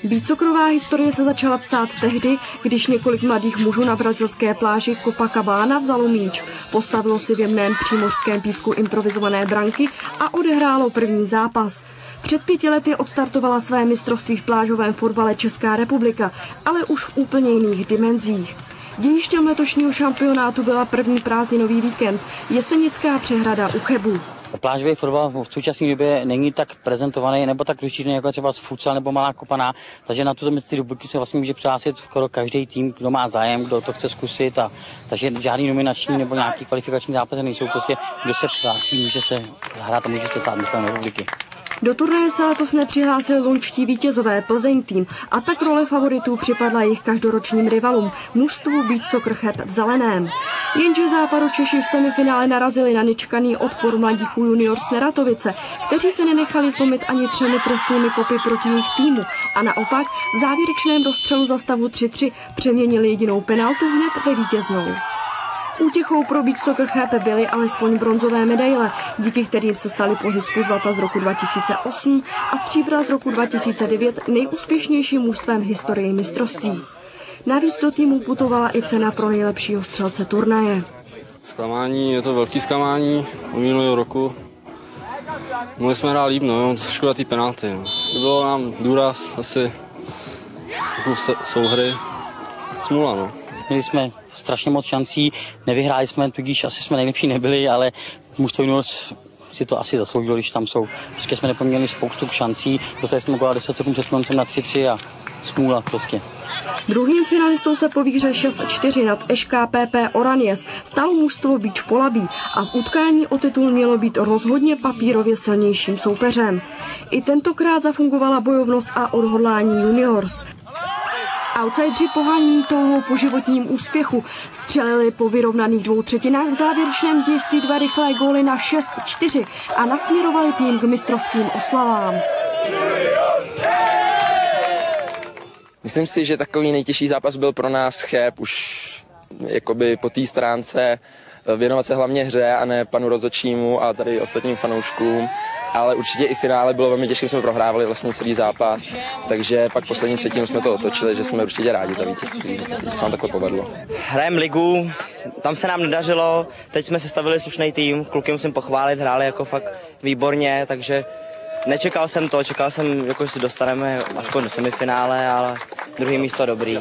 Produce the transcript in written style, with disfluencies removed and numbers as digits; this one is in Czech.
Beachsoccerová historie se začala psát tehdy, když několik mladých mužů na brazilské pláži Copacabana vzalo míč, postavilo si v jemném přímořském písku improvizované branky a odehrálo první zápas. Před 5 lety odstartovala své mistrovství v plážovém fotbale Česká republika, ale už v úplně jiných dimenzích. Dějištěm letošního šampionátu byla první prázdninový víkend, Jesenická přehrada u Chebu. Plážový fotbal v současné době není tak prezentovaný nebo tak rozšířený jako třeba futsal nebo Malá Kopaná, takže na tuto rubriky se vlastně může přihlásit skoro každý tým, kdo má zájem, kdo to chce zkusit, takže žádný nominační nebo nějaký kvalifikační zápasy nejsou, prostě kdo se přihlásí, může se hrát a může se stát mistrem republiky. Do turnaje se letos nepřihlásili loňští vítězové Plzeň tým a tak role favoritů připadla jejich každoročním rivalům, mužstvu Beachsoccer Cheb v zeleném. Jenže Západočeši v semifinále narazili na nečekaný odpor mladíků junior z Neratovice, kteří se nenechali zlomit ani 3 trestnými kopy proti jejich týmu a naopak v závěrečném rozstřelu za stavu 3-3 přeměnili jedinou penaltu hned ve vítěznou. Útěchou pro Beachsoccer Cheb byly alespoň bronzové medaile, díky kterým se staly po zisku zlata z roku 2008 a stříbra z roku 2009 nejúspěšnějším mužstvem v historii mistrovství. Navíc do týmu putovala i cena pro nejlepšího střelce turnaje. Zklamání, je to velký zklamání od minulého roku. Mohli jsme hrát líp, no, škoda ty penalty. No. Bylo nám důraz asi jako souhry, smůla, no. Měli jsme strašně moc šancí, nevyhráli jsme, tudíž asi jsme nejlepší nebyli, ale mužstvo juniors si to asi zasloužilo, když tam jsou. Prostě jsme nepoměli spoustu šancí, dostali jsme góla 10 sekund před koncem na 3-3 a smůla prostě. Druhým finalistou se po výhře 6-4 nad ŠKPP Oranies stalo mužstvo Beach Polabí a v utkání o titul mělo být rozhodně papírově silnějším soupeřem. I tentokrát zafungovala bojovnost a odhodlání juniors. Outsideri pohání touhou po životním úspěchu střelili po vyrovnaných 2/3 v závěrečném dějství 2 rychlé góly na 6-4 a nasměrovali tým k mistrovským oslavám. Myslím si, že takový nejtěžší zápas byl pro nás Cheb už jakoby po té stránce věnovat se hlavně hře a ne panu rozhodčímu a tady ostatním fanouškům. Ale určitě i finále bylo velmi těžké, jsme prohrávali vlastně celý zápas, takže pak poslední třetinu jsme to otočili, že jsme určitě rádi za vítězství, že se nám takhle povedlo. Hrajeme ligu, tam se nám nedařilo, teď jsme sestavili slušný tým, kluky musím pochválit, hráli jako fakt výborně, takže nečekal jsem to, čekal jsem, jako, že si dostaneme aspoň do semifinále, ale druhý místo dobrý.